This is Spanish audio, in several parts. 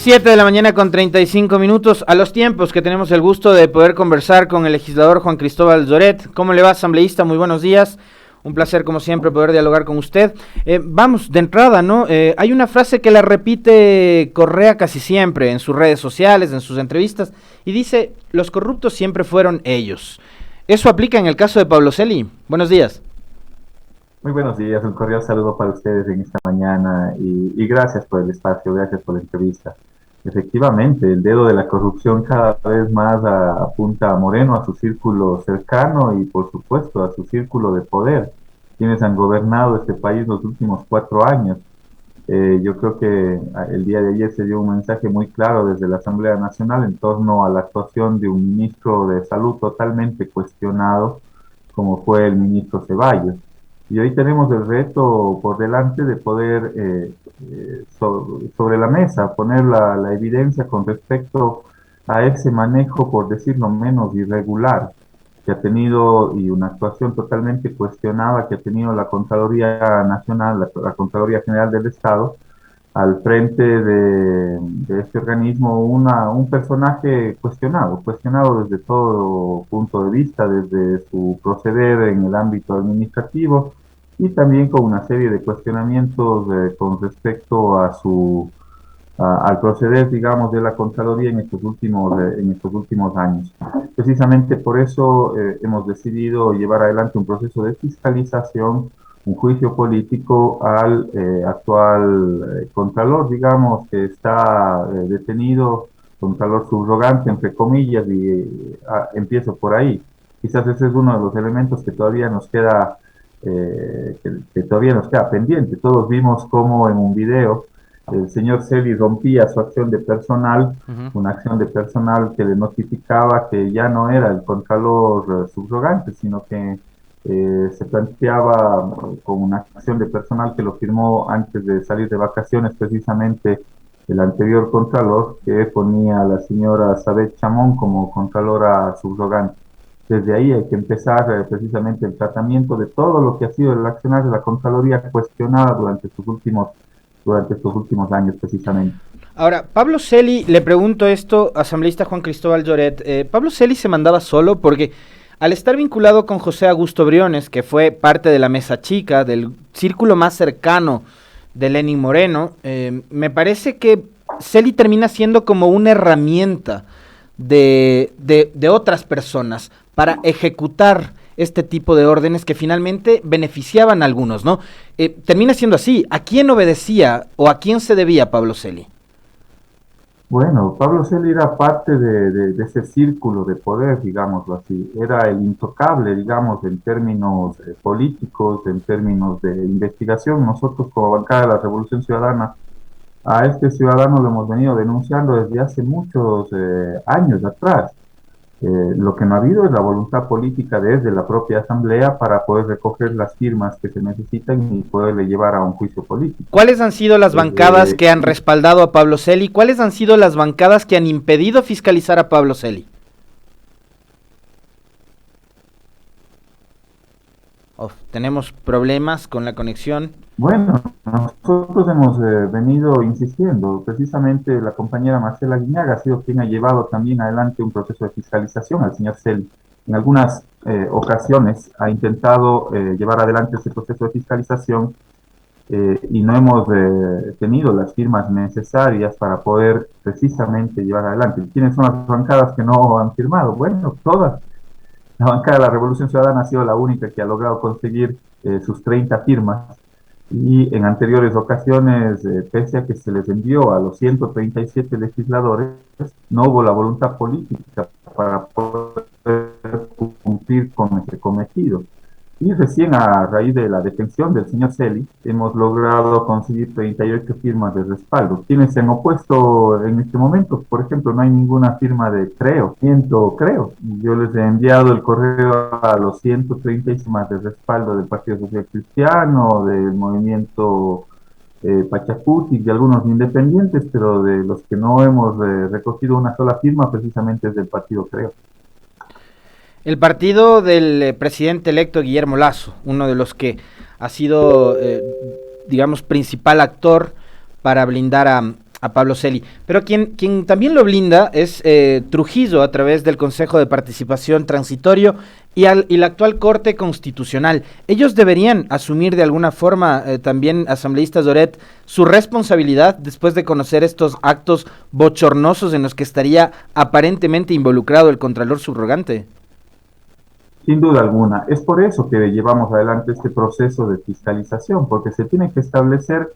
7 de la mañana con 35 minutos, a los tiempos que tenemos el gusto de poder conversar con el legislador Juan Cristóbal Lloret. ¿Cómo le va, asambleísta? Muy buenos días. Un placer, como siempre, poder dialogar con usted. Vamos, de entrada, ¿no? Hay una frase que la repite Correa casi siempre en sus redes sociales, en sus entrevistas, y dice, los corruptos siempre fueron ellos. ¿Eso aplica en el caso de Pablo Celi? Buenos días. Muy buenos días, un cordial saludo para ustedes en esta mañana y gracias por el espacio, gracias por la entrevista. Efectivamente, el dedo de la corrupción cada vez más apunta a Moreno, a su círculo cercano y por supuesto a su círculo de poder, quienes han gobernado este país los últimos 4 años. Yo creo que el día de ayer se dio un mensaje muy claro desde la Asamblea Nacional en torno a la actuación de un ministro de Salud totalmente cuestionado, como fue el ministro Ceballos. Y hoy tenemos el reto por delante de poder sobre la mesa poner la evidencia con respecto a ese manejo, por decirlo menos, irregular que ha tenido y una actuación totalmente cuestionada que ha tenido la Contraloría Nacional, la Contraloría General del Estado, al frente de este organismo, un personaje cuestionado desde todo punto de vista, desde su proceder en el ámbito administrativo y también con una serie de cuestionamientos con respecto al proceder, digamos, de la Contraloría en estos últimos años. Precisamente por eso hemos decidido llevar adelante un proceso de fiscalización, un juicio político al actual Contralor, digamos, que está detenido, Contralor subrogante, entre comillas, y empiezo por ahí. Quizás ese es uno de los elementos que todavía nos queda, que todavía nos queda pendiente. Todos vimos cómo en un video el señor Celi rompía su acción de personal, una acción de personal que le notificaba que ya no era el Contralor subrogante, sino que se planteaba con una acción de personal que lo firmó antes de salir de vacaciones precisamente el anterior Contralor, que ponía a la señora Sabet Chamón como Contralora subrogante. Desde ahí hay que empezar precisamente el tratamiento de todo lo que ha sido el accionar de la Contraloría cuestionada durante estos últimos años precisamente. Ahora, Pablo Celi, le pregunto esto, asambleísta Juan Cristóbal Lloret, ¿Pablo Celi se mandaba solo? Porque al estar vinculado con José Augusto Briones, que fue parte de la mesa chica, del círculo más cercano de Lenín Moreno, me parece que Celi termina siendo como una herramienta de otras personas para ejecutar este tipo de órdenes que finalmente beneficiaban a algunos, ¿no? Termina siendo así. ¿A quién obedecía o a quién se debía Pablo Celi? Bueno, Pablo Celi era parte de ese círculo de poder, digámoslo así. Era el intocable, digamos, en términos políticos, en términos de investigación. Nosotros, como bancada de la Revolución Ciudadana, a este ciudadano lo hemos venido denunciando desde hace muchos años atrás. Lo que no ha habido es la voluntad política desde la propia Asamblea para poder recoger las firmas que se necesitan y poderle llevar a un juicio político. ¿Cuáles han sido las bancadas que han respaldado a Pablo Celi? ¿Cuáles han sido las bancadas que han impedido fiscalizar a Pablo Celi? Tenemos problemas con la conexión. Bueno, nosotros hemos venido insistiendo. Precisamente la compañera Marcela Guiñaga ha sido quien ha llevado también adelante un proceso de fiscalización al señor Celi. En algunas ocasiones ha intentado llevar adelante ese proceso de fiscalización y no hemos tenido las firmas necesarias para poder precisamente llevar adelante. ¿Quiénes son las bancadas que no han firmado? Bueno, todas. La bancada de la Revolución Ciudadana ha sido la única que ha logrado conseguir sus 30 firmas y en anteriores ocasiones, pese a que se les envió a los 137 legisladores, no hubo la voluntad política para poder cumplir con ese cometido. Y recién a raíz de la detención del señor Celi, hemos logrado conseguir 38 firmas de respaldo. Quienes se han opuesto en este momento, por ejemplo, no hay ninguna firma de Creo. Yo les he enviado el correo a los 130 firmas de respaldo del Partido Social Cristiano, del movimiento Pachacuti, de algunos independientes, pero de los que no hemos recogido una sola firma, precisamente es del Partido Creo. El partido del presidente electo Guillermo Lasso, uno de los que ha sido, digamos, principal actor para blindar a Pablo Celi. Pero quien también lo blinda es Trujillo a través del Consejo de Participación Transitorio y la actual Corte Constitucional. Ellos deberían asumir de alguna forma, también asambleísta Zoret, su responsabilidad después de conocer estos actos bochornosos en los que estaría aparentemente involucrado el Contralor Subrogante. Sin duda alguna. Es por eso que llevamos adelante este proceso de fiscalización, porque se tiene que establecer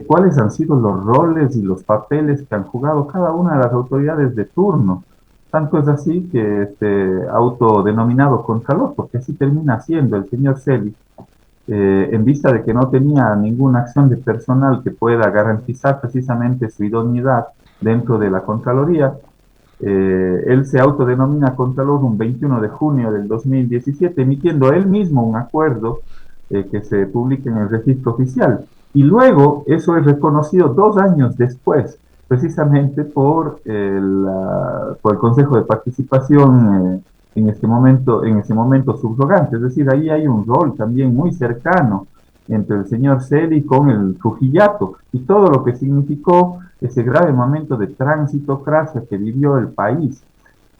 cuáles han sido los roles y los papeles que han jugado cada una de las autoridades de turno. Tanto es así que este autodenominado Contralor, porque así termina siendo el señor Celi, en vista de que no tenía ninguna acción de personal que pueda garantizar precisamente su idoneidad dentro de la Contraloría, él se autodenomina Contralor un 21 de junio del 2017, emitiendo él mismo un acuerdo que se publica en el registro oficial. Y luego eso es reconocido 2 años después, precisamente por el Consejo de Participación en ese momento subrogante. Es decir, ahí hay un rol también muy cercano entre el señor Celi con el Trujillato y todo lo que significó ese grave momento de transitocracia que vivió el país.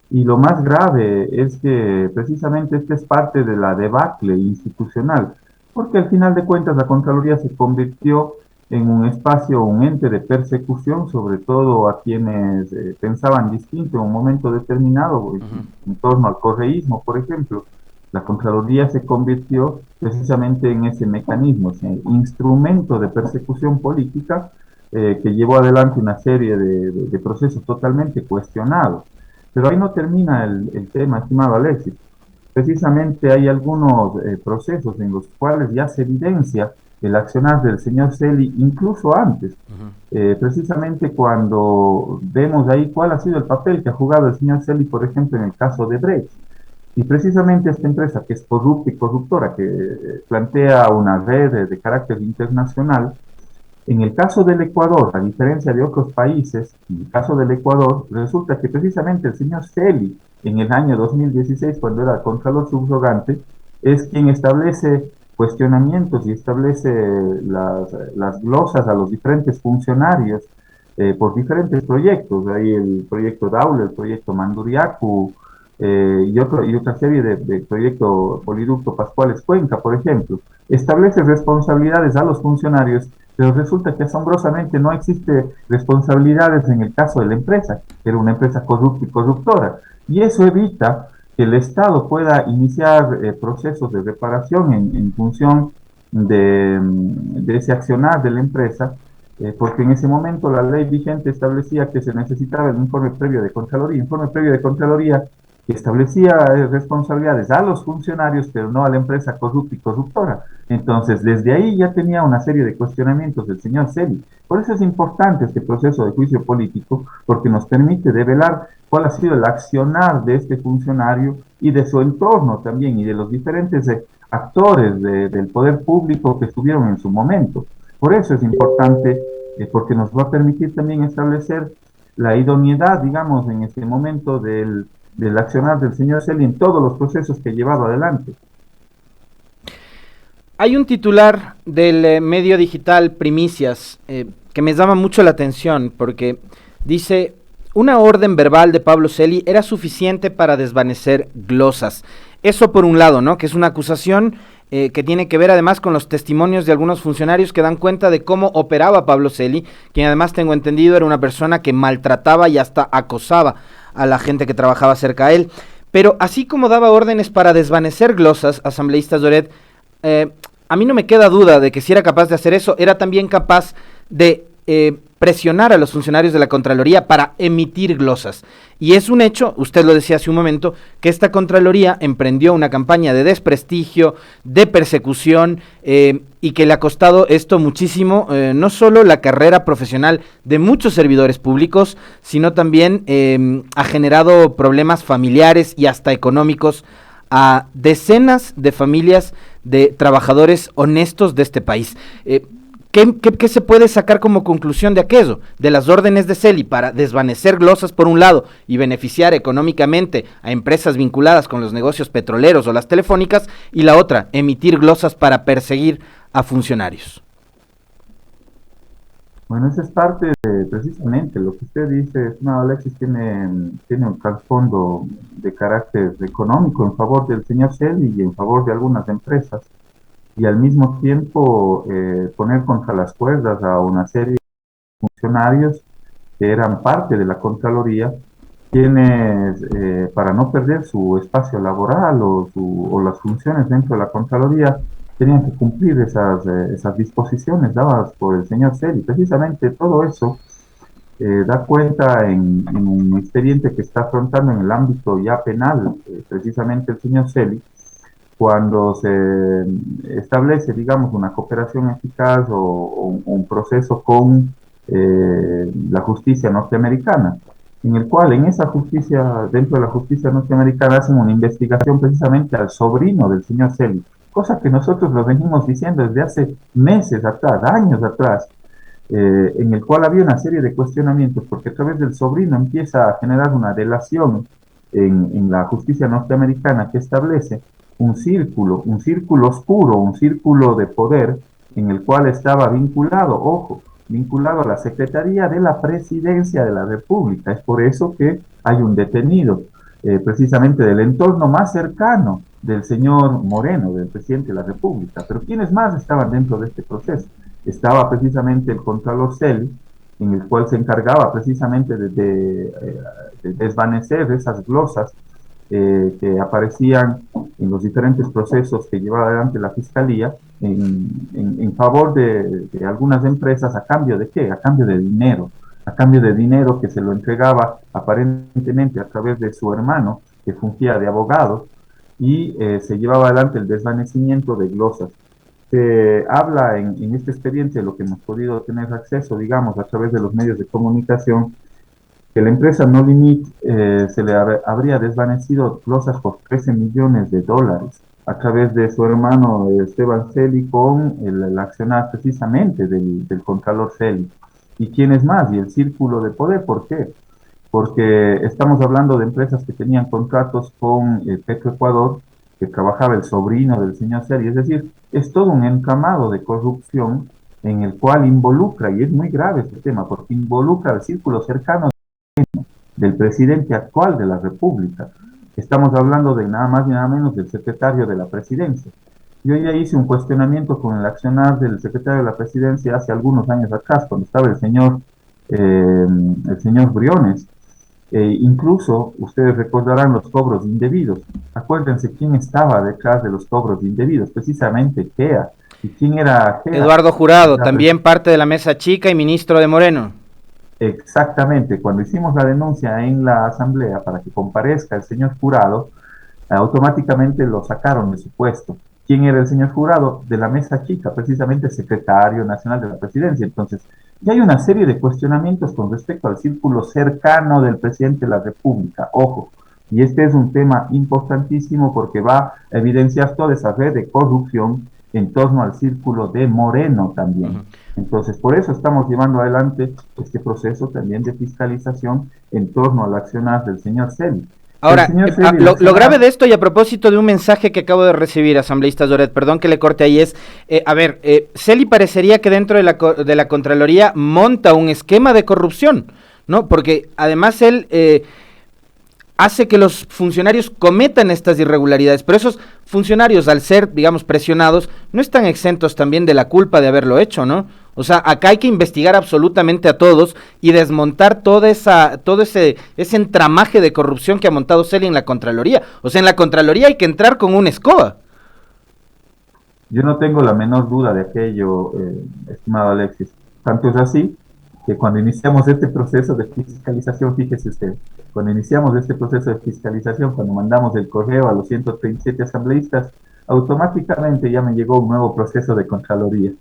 Y lo más grave es que precisamente esta es parte de la debacle institucional, porque al final de cuentas la Contraloría se convirtió en un espacio, un ente de persecución, sobre todo a quienes pensaban distinto en un momento determinado, en torno al correísmo, por ejemplo. La Contraloría se convirtió precisamente en ese mecanismo, ese instrumento de persecución política que llevó adelante una serie de procesos totalmente cuestionados. Pero ahí no termina el tema, estimado Alexis. Precisamente hay algunos procesos en los cuales ya se evidencia el accionar del señor Celi incluso antes. Precisamente cuando vemos ahí cuál ha sido el papel que ha jugado el señor Celi, por ejemplo, en el caso de Brecht. Y precisamente esta empresa que es corrupta y corruptora, que plantea una red de carácter internacional, en el caso del Ecuador, a diferencia de otros países, en el caso del Ecuador, resulta que precisamente el señor Celi, en el año 2016, cuando era Contralor Subrogante, es quien establece cuestionamientos y establece las glosas a los diferentes funcionarios por diferentes proyectos. Hay el proyecto Daule, el proyecto Manduriacu, y otra serie de proyecto Poliducto Pascuales Cuenca, por ejemplo. Establece responsabilidades a los funcionarios, pero resulta que asombrosamente no existe responsabilidades en el caso de la empresa, que era una empresa corrupta y corruptora. Y eso evita que el Estado pueda iniciar procesos de reparación en función de ese accionar de la empresa, porque en ese momento la ley vigente establecía que se necesitaba el informe previo de Contraloría, que establecía responsabilidades a los funcionarios, pero no a la empresa corrupta y corruptora. Entonces, desde ahí ya tenía una serie de cuestionamientos del señor Celi. Por eso es importante este proceso de juicio político, porque nos permite develar cuál ha sido el accionar de este funcionario y de su entorno también, y de los diferentes actores del poder público que estuvieron en su momento. Por eso es importante, porque nos va a permitir también establecer la idoneidad, digamos, en este momento del accionar del señor Celi en todos los procesos que ha llevado adelante. Hay un titular del medio digital Primicias que me llama mucho la atención porque dice: una orden verbal de Pablo Celi era suficiente para desvanecer glosas. Eso por un lado, ¿no? Que es una acusación que tiene que ver además con los testimonios de algunos funcionarios que dan cuenta de cómo operaba Pablo Celi, quien además, tengo entendido, era una persona que maltrataba y hasta acosaba a la gente que trabajaba cerca a él. Pero así como daba órdenes para desvanecer glosas, asambleísta Zoret, a mí no me queda duda de que si era capaz de hacer eso, era también capaz de presionar a los funcionarios de la Contraloría para emitir glosas. Y es un hecho, usted lo decía hace un momento, que esta Contraloría emprendió una campaña de desprestigio, de persecución, y que le ha costado esto muchísimo, no solo la carrera profesional de muchos servidores públicos, sino también ha generado problemas familiares y hasta económicos a decenas de familias de trabajadores honestos de este país. ¿Qué se puede sacar como conclusión de aquello? De las órdenes de Celi para desvanecer glosas por un lado y beneficiar económicamente a empresas vinculadas con los negocios petroleros o las telefónicas, y la otra, emitir glosas para perseguir a funcionarios. Bueno, esa es parte de precisamente lo que usted dice, estimado Alexis, tiene un trasfondo de carácter económico en favor del señor Celi y en favor de algunas empresas, y al mismo tiempo poner contra las cuerdas a una serie de funcionarios que eran parte de la Contraloría, quienes, para no perder su espacio laboral o las funciones dentro de la Contraloría, tenían que cumplir esas disposiciones dadas por el señor Celi. Precisamente todo eso da cuenta en un expediente que está afrontando en el ámbito ya penal, precisamente el señor Celi, cuando se establece, digamos, una cooperación eficaz o un proceso con la justicia norteamericana, en el cual en esa justicia, dentro de la justicia norteamericana, hacen una investigación precisamente al sobrino del señor Celi, cosa que nosotros lo venimos diciendo desde hace meses atrás, años atrás, en el cual había una serie de cuestionamientos, porque a través del sobrino empieza a generar una delación en la justicia norteamericana que establece un círculo oscuro, un círculo de poder en el cual estaba vinculado, ojo, vinculado a la Secretaría de la Presidencia de la República. Es por eso que hay un detenido, precisamente del entorno más cercano del señor Moreno, del presidente de la República. Pero ¿quiénes más estaban dentro de este proceso? Estaba precisamente el Contralor Celi, en el cual se encargaba precisamente de desvanecer esas glosas que aparecían en los diferentes procesos que llevaba adelante la Fiscalía en favor de algunas empresas. ¿A cambio de qué? A cambio de dinero, a cambio de dinero que se lo entregaba aparentemente a través de su hermano, que fungía de abogado, y se llevaba adelante el desvanecimiento de glosas. Se habla en este expediente, lo que hemos podido tener acceso, digamos, a través de los medios de comunicación, que la empresa No Limit se le habría desvanecido glosas por 13 millones de dólares a través de su hermano Esteban Celi con el accionar precisamente del Contralor Celi. ¿Y quién es más? Y el círculo de poder, ¿por qué? Porque estamos hablando de empresas que tenían contratos con Petroecuador, que trabajaba el sobrino del señor Celi, es decir, es todo un entramado de corrupción en el cual involucra, y es muy grave este tema, porque involucra al círculo cercano del presidente actual de la República. Estamos hablando de nada más y nada menos del secretario de la presidencia. Yo ya hice un cuestionamiento con el accionar del secretario de la presidencia hace algunos años atrás, cuando estaba el señor Briones. Incluso ustedes recordarán los cobros indebidos. Acuérdense quién estaba detrás de los cobros indebidos, precisamente GEA. ¿Y quién era GEA? Eduardo Jurado, también parte de la mesa chica y ministro de Moreno. Exactamente, cuando hicimos la denuncia en la asamblea para que comparezca el señor Jurado, automáticamente lo sacaron de su puesto. ¿Quién era el señor Jurado? De la mesa chica, precisamente secretario nacional de la presidencia. Entonces, ya hay una serie de cuestionamientos con respecto al círculo cercano del presidente de la República. Ojo, y este es un tema importantísimo porque va a evidenciar toda esa red de corrupción en torno al círculo de Moreno también. Entonces, por eso estamos llevando adelante este proceso también de fiscalización en torno al accionar del señor Celi. El Ahora, señor Celi, lo grave de esto, y a propósito de un mensaje que acabo de recibir, asambleísta Doret, perdón que le corte ahí, es, Celi parecería que dentro de la Contraloría monta un esquema de corrupción, ¿no? Porque además él hace que los funcionarios cometan estas irregularidades, pero esos funcionarios, al ser, digamos, presionados, no están exentos también de la culpa de haberlo hecho, ¿no? O sea, acá hay que investigar absolutamente a todos y desmontar todo ese entramaje de corrupción que ha montado Celi en la Contraloría. O sea, en la Contraloría hay que entrar con una escoba. yo no tengo la menor duda de aquello, estimado Alexis. Tanto es así que cuando iniciamos este proceso de fiscalización, fíjese usted, cuando iniciamos este proceso de fiscalización, cuando mandamos el correo a los 137 asambleístas, automáticamente ya me llegó un nuevo proceso de Contraloría.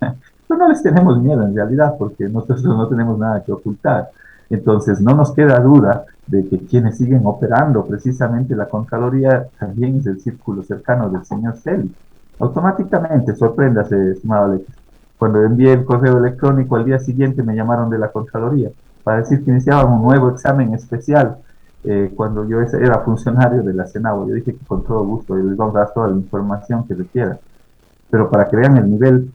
Pero no les tenemos miedo en realidad, porque nosotros no tenemos nada que ocultar. Entonces, no nos queda duda de que quienes siguen operando precisamente la Contraloría también es el círculo cercano del señor Celi. Automáticamente, sorpréndase, estimado Alex, cuando envié el correo electrónico al día siguiente me llamaron de la Contraloría para decir que iniciaban un nuevo examen especial cuando yo era funcionario de la Senado. Yo dije que con todo gusto les vamos a dar toda la información que requieran. Pero para que vean el nivel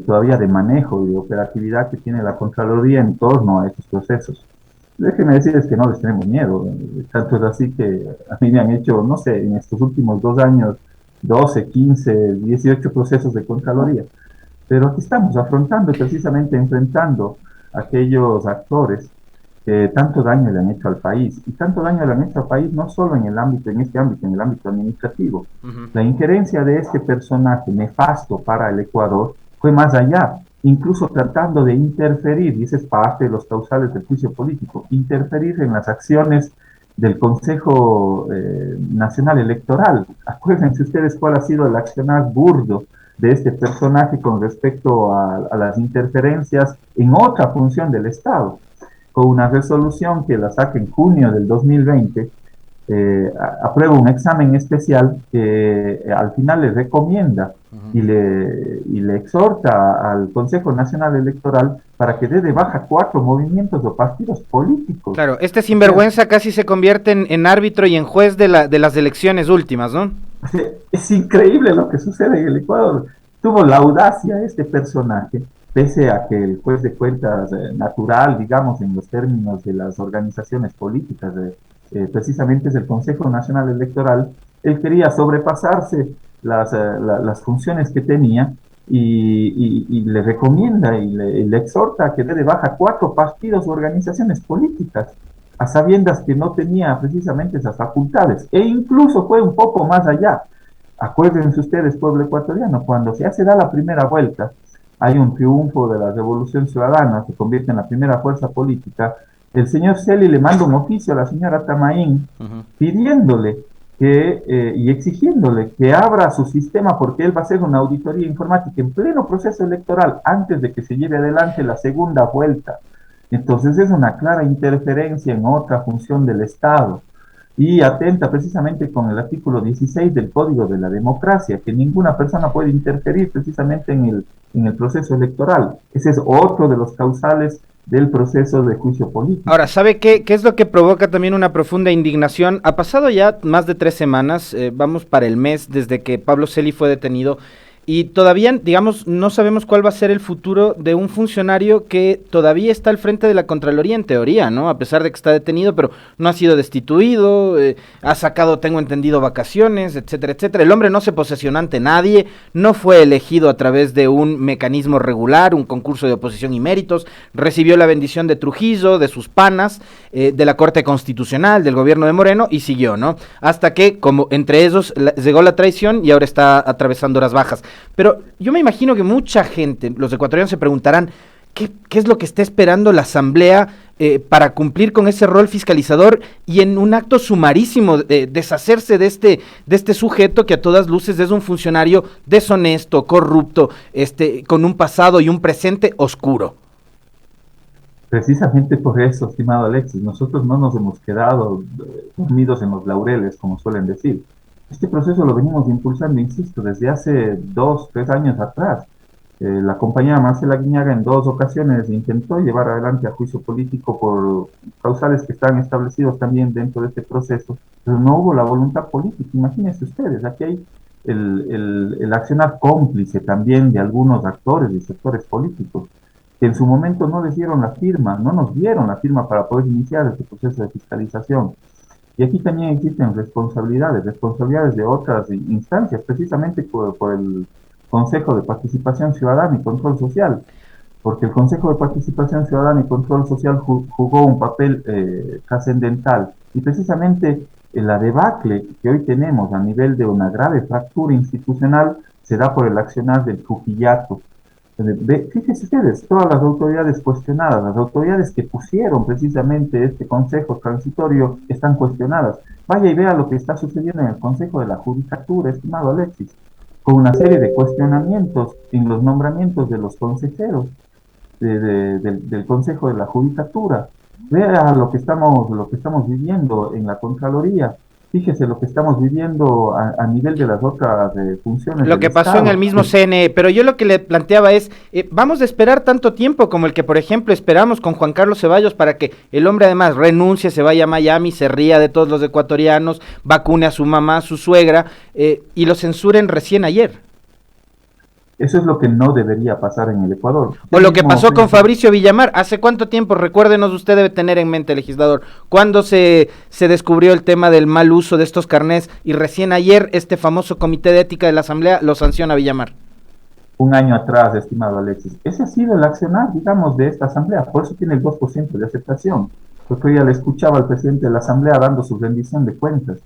todavía de manejo y de operatividad que tiene la Contraloría en torno a estos procesos. Déjenme decirles que no les tenemos miedo, tanto es así que a mí me han hecho, no sé, en estos últimos 2 años, 12, 15, 18 procesos de Contraloría, pero aquí estamos afrontando y precisamente enfrentando a aquellos actores que tanto daño le han hecho al país, y tanto daño le han hecho al país no solo en el ámbito, en este ámbito, en el ámbito administrativo. La injerencia de este personaje nefasto para el Ecuador fue más allá, incluso tratando de interferir, y esa es parte de los causales del juicio político, interferir en las acciones del Consejo Nacional Electoral. Acuérdense ustedes cuál ha sido el accionar burdo de este personaje con respecto a las interferencias en otra función del Estado, con una resolución que la saca en junio del 2020, aprueba un examen especial que al final le recomienda y le exhorta al Consejo Nacional Electoral para que dé de baja 4 movimientos o partidos políticos. Claro, este sinvergüenza casi se convierte en árbitro y en juez de las elecciones últimas, ¿no? Es increíble lo que sucede en el Ecuador. Tuvo la audacia este personaje, pese a que el juez de cuentas natural, digamos, en los términos de las organizaciones políticas, precisamente es el Consejo Nacional Electoral, él quería sobrepasarse las funciones que tenía y le recomienda y le exhorta a que dé de baja 4 partidos o organizaciones políticas, a sabiendas que no tenía precisamente esas facultades, e incluso fue un poco más allá. Acuérdense ustedes, pueblo ecuatoriano, cuando se da la primera vuelta, hay un triunfo de la Revolución Ciudadana, se convierte en la primera fuerza política, el señor Celi le manda un oficio a la señora Tamaín pidiéndole y exigiéndole que abra su sistema porque él va a hacer una auditoría informática en pleno proceso electoral antes de que se lleve adelante la segunda vuelta. Entonces es una clara interferencia en otra función del Estado y atenta precisamente con el artículo 16 del Código de la Democracia, que ninguna persona puede interferir precisamente en el proceso electoral. Ese es otro de los causales del proceso de juicio político. Ahora, ¿sabe qué es lo que provoca también una profunda indignación? Ha pasado ya más de 3 semanas, vamos para el mes desde que Pablo Celi fue detenido, y todavía, digamos, no sabemos cuál va a ser el futuro de un funcionario que todavía está al frente de la Contraloría en teoría, ¿no? A pesar de que está detenido, pero no ha sido destituido, ha sacado, tengo entendido, vacaciones, etcétera, etcétera. El hombre no se posesionó ante nadie, no fue elegido a través de un mecanismo regular, un concurso de oposición y méritos, recibió la bendición de Trujillo, de sus panas, de la Corte Constitucional, del gobierno de Moreno, y siguió, ¿no? Hasta que, como entre ellos, llegó la traición y ahora está atravesando horas bajas. Pero yo me imagino que mucha gente, los ecuatorianos se preguntarán, ¿qué es lo que está esperando la Asamblea para cumplir con ese rol fiscalizador y en un acto sumarísimo deshacerse de este sujeto que a todas luces es un funcionario deshonesto, corrupto, con un pasado y un presente oscuro? Precisamente por eso, estimado Alexis, nosotros no nos hemos quedado dormidos en los laureles, como suelen decir. Este proceso lo venimos impulsando, insisto, desde hace 2, 3 años atrás. La compañera Marcela Guiñaga en 2 ocasiones intentó llevar adelante a juicio político por causales que están establecidos también dentro de este proceso, pero no hubo la voluntad política. Imagínense ustedes, aquí hay el accionar cómplice también de algunos actores y sectores políticos que en su momento no les dieron la firma, no nos dieron la firma para poder iniciar este proceso de fiscalización. Y aquí también existen responsabilidades de otras instancias, precisamente por el Consejo de Participación Ciudadana y Control Social, porque el Consejo de Participación Ciudadana y Control Social jugó un papel trascendental. Y precisamente la debacle que hoy tenemos a nivel de una grave fractura institucional se da por el accionar del Trujillato. Fíjense ustedes, todas las autoridades cuestionadas, las autoridades que pusieron precisamente este consejo transitorio están cuestionadas. Vaya y vea lo que está sucediendo en el Consejo de la Judicatura, estimado Alexis, con una serie de cuestionamientos en los nombramientos de los consejeros del Consejo de la Judicatura. Vea lo que estamos viviendo en la Contraloría. Fíjese lo que estamos viviendo a nivel de las otras funciones. Lo que pasó Estado en el mismo CNE, pero yo lo que le planteaba es, vamos a esperar tanto tiempo como el que, por ejemplo, esperamos con Juan Carlos Ceballos para que el hombre además renuncie, se vaya a Miami, se ría de todos los ecuatorianos, vacune a su mamá, a su suegra, y lo censuren recién ayer. Eso es lo que no debería pasar en el Ecuador. O Yo lo que mismo pasó con pienso, Fabricio Villamar. ¿Hace cuánto tiempo? Recuérdenos, usted debe tener en mente, legislador. ¿Cuándo se descubrió el tema del mal uso de estos carnés? Y recién ayer este famoso comité de ética de la Asamblea lo sanciona a Villamar. un año atrás, estimado Alexis. Ese ha sido el accionar, digamos, de esta asamblea. Por eso tiene el 2% de aceptación. Porque hoy ya le escuchaba al presidente de la asamblea dando su rendición de cuentas.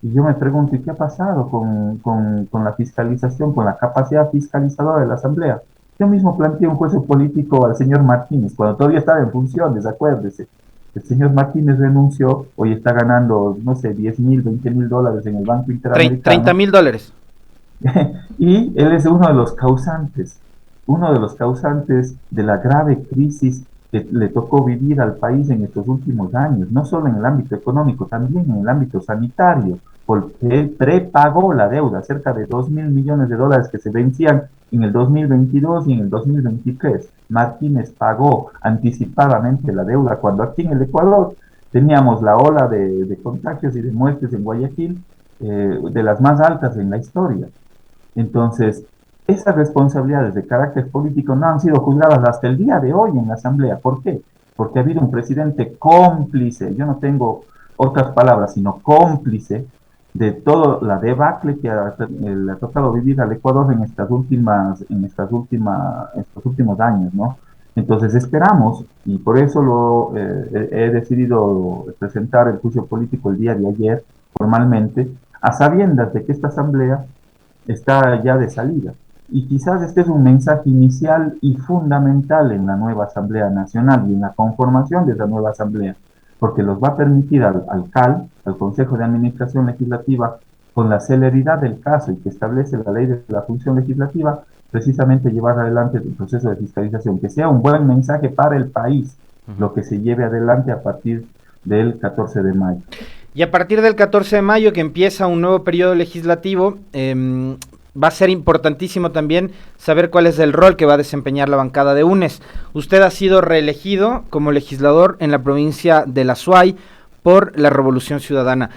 Y yo me pregunto, ¿y qué ha pasado con la fiscalización, con la capacidad fiscalizadora de la asamblea? Yo mismo planteé un juicio político al señor Martínez, cuando todavía estaba en funciones, acuérdese. El señor Martínez renunció, hoy está ganando, no sé, 10.000, 20.000 dólares en el Banco 30 Interamericano. mil dólares. Y él es uno de los causantes de la grave crisis que le tocó vivir al país en estos últimos años, no solo en el ámbito económico, también en el ámbito sanitario, porque él prepagó la deuda, cerca de 2.000 millones de dólares que se vencían en el 2022 y en el 2023. Martínez pagó anticipadamente la deuda cuando aquí en el Ecuador teníamos la ola de contagios y de muertes en Guayaquil, de las más altas en la historia. Entonces, esas responsabilidades de carácter político no han sido juzgadas hasta el día de hoy en la Asamblea. ¿Por qué? Porque ha habido un presidente cómplice, yo no tengo otras palabras, sino cómplice de toda la debacle que le ha tocado vivir al Ecuador estos últimos años, ¿no? Entonces esperamos, y por eso he decidido presentar el juicio político el día de ayer, formalmente, a sabiendas de que esta asamblea está ya de salida. Y quizás este es un mensaje inicial y fundamental en la nueva Asamblea Nacional y en la conformación de esa nueva Asamblea, porque los va a permitir al CAL, al Consejo de Administración Legislativa, con la celeridad del caso y que establece la ley de la función legislativa, precisamente llevar adelante el proceso de fiscalización, que sea un buen mensaje para el país, lo que se lleve adelante a partir del 14 de mayo. Y a partir del 14 de mayo, que empieza un nuevo periodo legislativo, va a ser importantísimo también saber cuál es el rol que va a desempeñar la bancada de UNES. Usted ha sido reelegido como legislador en la provincia de La Suay por la Revolución Ciudadana.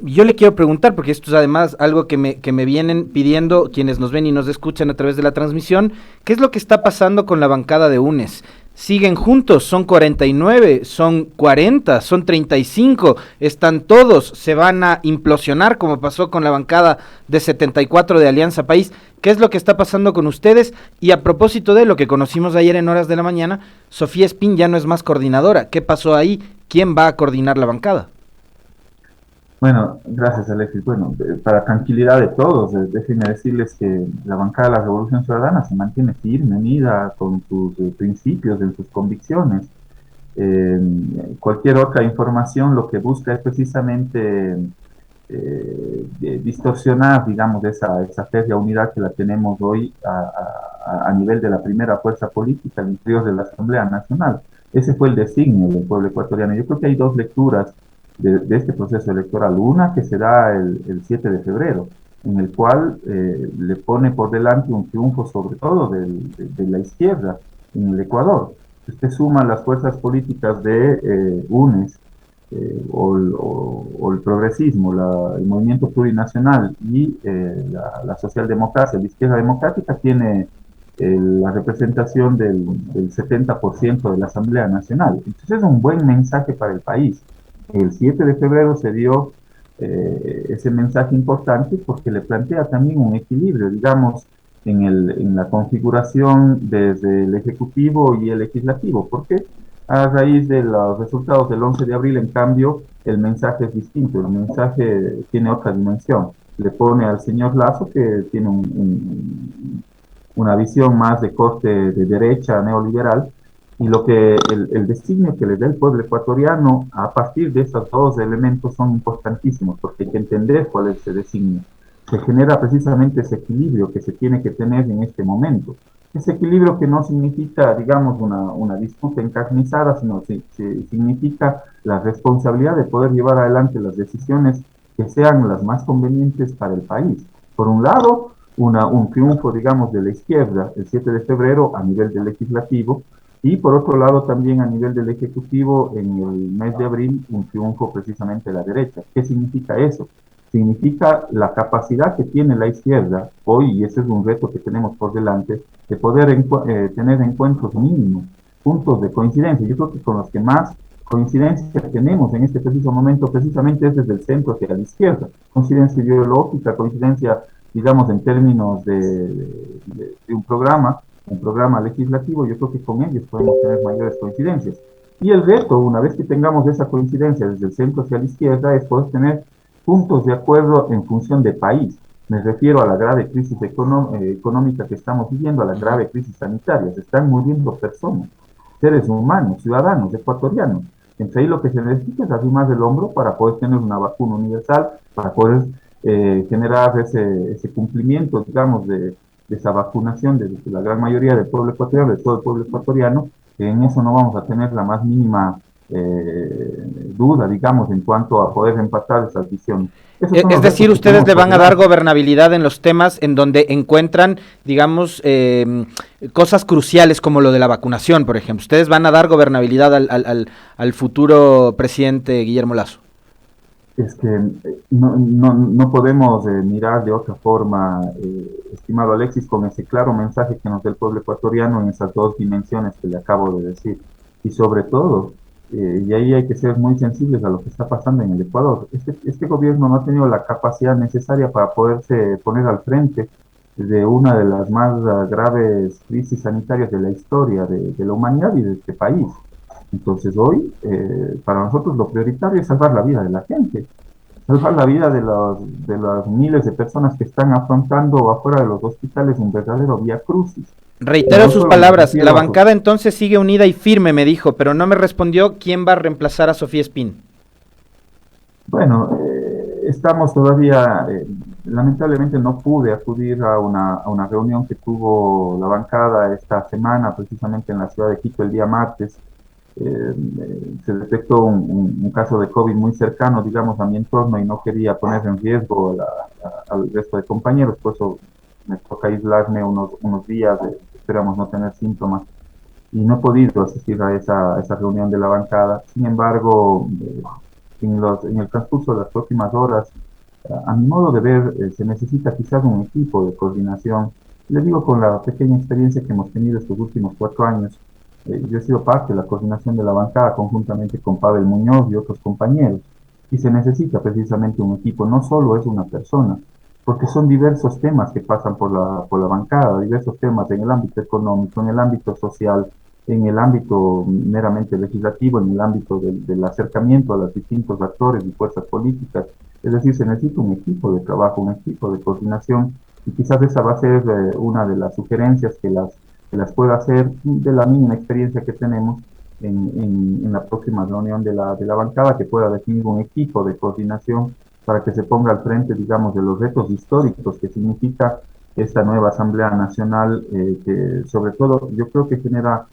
Yo le quiero preguntar, porque esto es además algo que me vienen pidiendo quienes nos ven y nos escuchan a través de la transmisión, ¿qué es lo que está pasando con la bancada de UNES? Siguen juntos, son 49, son 40, son 35, están todos, se van a implosionar como pasó con la bancada de 74 de Alianza País. ¿Qué es lo que está pasando con ustedes? Y a propósito de lo que conocimos ayer en horas de la mañana, Sofía Espín ya no es más coordinadora. ¿Qué pasó ahí? ¿Quién va a coordinar la bancada? Bueno, gracias Alexis. Bueno, para tranquilidad de todos, déjenme decirles que la bancada de la Revolución Ciudadana se mantiene firme, unida con sus principios, en sus convicciones. Eh, Cualquier otra información lo que busca es precisamente distorsionar, digamos, esa férrea unidad que la tenemos hoy a nivel de la primera fuerza política al interior de la Asamblea Nacional. Ese fue el designio del pueblo ecuatoriano. Yo creo que hay dos lecturas de este proceso electoral. Una que se da el 7 de febrero, en el cual le pone por delante un triunfo sobre todo de la izquierda en el Ecuador. Usted suma las fuerzas políticas de UNES, o el progresismo, el movimiento plurinacional y la socialdemocracia, la izquierda democrática, tiene la representación del 70% de la Asamblea Nacional. Entonces es un buen mensaje para el país. El 7 de febrero se dio ese mensaje importante porque le plantea también un equilibrio, digamos, en la configuración desde el Ejecutivo y el Legislativo. ¿Por qué? A raíz de los resultados del 11 de abril, en cambio, el mensaje es distinto, el mensaje tiene otra dimensión. Le pone al señor Lazo, que tiene una visión más de corte de derecha neoliberal, y el designio que le da el pueblo ecuatoriano a partir de esos dos elementos son importantísimos, porque hay que entender cuál es ese designio. Se genera precisamente ese equilibrio que se tiene que tener en este momento. Ese equilibrio que no significa, digamos, una disputa encarnizada, sino que significa la responsabilidad de poder llevar adelante las decisiones que sean las más convenientes para el país. Por un lado, un triunfo, digamos, de la izquierda el 7 de febrero a nivel del legislativo, y por otro lado también a nivel del Ejecutivo en el mes de abril un triunfo precisamente de la derecha. ¿Qué significa eso? significa la capacidad que tiene la izquierda hoy, y ese es un reto que tenemos por delante, de poder tener encuentros mínimos, puntos de coincidencia. Yo creo que con los que más coincidencia tenemos en este preciso momento precisamente es desde el centro hacia la izquierda. Coincidencia ideológica, coincidencia, digamos, en términos de un programa legislativo, yo creo que con ellos podemos tener mayores coincidencias. Y el reto, una vez que tengamos esa coincidencia desde el centro hacia la izquierda, es poder tener puntos de acuerdo en función de país. Me refiero a la grave crisis económica que estamos viviendo, a la grave crisis sanitaria. Se están muriendo personas, seres humanos, ciudadanos, ecuatorianos. Entre ahí lo que se necesita es arrimar el hombro para poder tener una vacuna universal, para poder generar ese cumplimiento, digamos, de esa vacunación de la gran mayoría del pueblo ecuatoriano, de todo el pueblo ecuatoriano, que en eso no vamos a tener la más mínima duda, digamos, en cuanto a poder empatar esas visiones. Es decir, ustedes le van a dar gobernabilidad en los temas en donde encuentran, digamos, cosas cruciales como lo de la vacunación, por ejemplo. Ustedes van a dar gobernabilidad al futuro presidente Guillermo Lasso. Es que no podemos mirar de otra forma, estimado Alexis, con ese claro mensaje que nos da el pueblo ecuatoriano en esas dos dimensiones que le acabo de decir. Y sobre todo, y ahí hay que ser muy sensibles a lo que está pasando en el Ecuador. Este gobierno no ha tenido la capacidad necesaria para poderse poner al frente de una de las más graves crisis sanitarias de la historia de la humanidad y de este país. Entonces hoy, para nosotros lo prioritario es salvar la vida de la gente, salvar la vida de las miles de personas que están afrontando afuera de los hospitales un verdadero vía crucis. Reitero sus palabras, la bancada entonces sigue unida y firme, me dijo, pero no me respondió quién va a reemplazar a Sofía Espín. Bueno, estamos todavía, lamentablemente no pude acudir a una reunión que tuvo la bancada esta semana, precisamente en la ciudad de Quito el día martes. Se detectó un caso de COVID muy cercano, digamos, a mi entorno y no quería poner en riesgo al resto de compañeros, por eso me toca aislarme unos días, esperamos no tener síntomas y no he podido asistir a esa reunión de la bancada. Sin embargo, en el transcurso de las próximas horas, a mi modo de ver, se necesita quizás un equipo de coordinación. Les digo, con la pequeña experiencia que hemos tenido estos últimos 4 años, yo he sido parte de la coordinación de la bancada conjuntamente con Pavel Muñoz y otros compañeros, y se necesita precisamente un equipo, no solo es una persona, porque son diversos temas que pasan por la bancada, diversos temas en el ámbito económico, en el ámbito social, en el ámbito meramente legislativo, en el ámbito del acercamiento a los distintos actores y fuerzas políticas. Es decir, se necesita un equipo de trabajo, un equipo de coordinación, y quizás esa va a ser una de las sugerencias que las pueda hacer de la mínima experiencia que tenemos en la próxima reunión de la bancada, que pueda definir un equipo de coordinación para que se ponga al frente, digamos, de los retos históricos que significa esta nueva Asamblea Nacional, que sobre todo yo creo que genera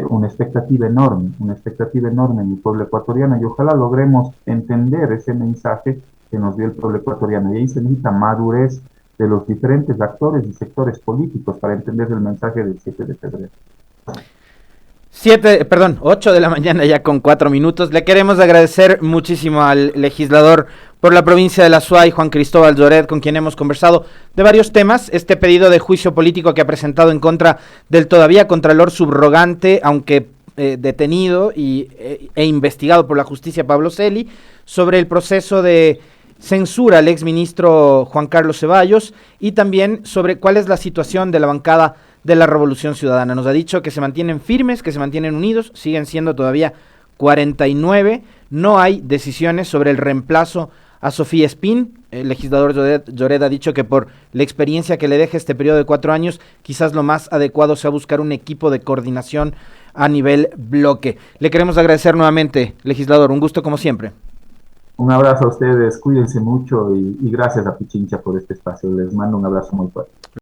una expectativa enorme en el pueblo ecuatoriano, y ojalá logremos entender ese mensaje que nos dio el pueblo ecuatoriano. Y ahí se necesita madurez de los diferentes actores y sectores políticos para entender el mensaje del 7 de febrero. 8 de la mañana ya con 4 minutos. Le queremos agradecer muchísimo al legislador por la provincia de la Suay, Juan Cristóbal Lloret, con quien hemos conversado de varios temas. Este pedido de juicio político que ha presentado en contra del todavía contralor subrogante, aunque detenido e investigado por la justicia, Pablo Celi, sobre el proceso de censura al exministro Juan Carlos Ceballos, y también sobre cuál es la situación de la bancada de la Revolución Ciudadana. Nos ha dicho que se mantienen firmes, que se mantienen unidos, siguen siendo todavía 49, no hay decisiones sobre el reemplazo a Sofía Espín. El legislador Lloret ha dicho que por la experiencia que le deja este periodo de 4 años, quizás lo más adecuado sea buscar un equipo de coordinación a nivel bloque. Le queremos agradecer nuevamente, legislador, un gusto como siempre. Un abrazo a ustedes, cuídense mucho y gracias a Pichincha por este espacio. Les mando un abrazo muy fuerte.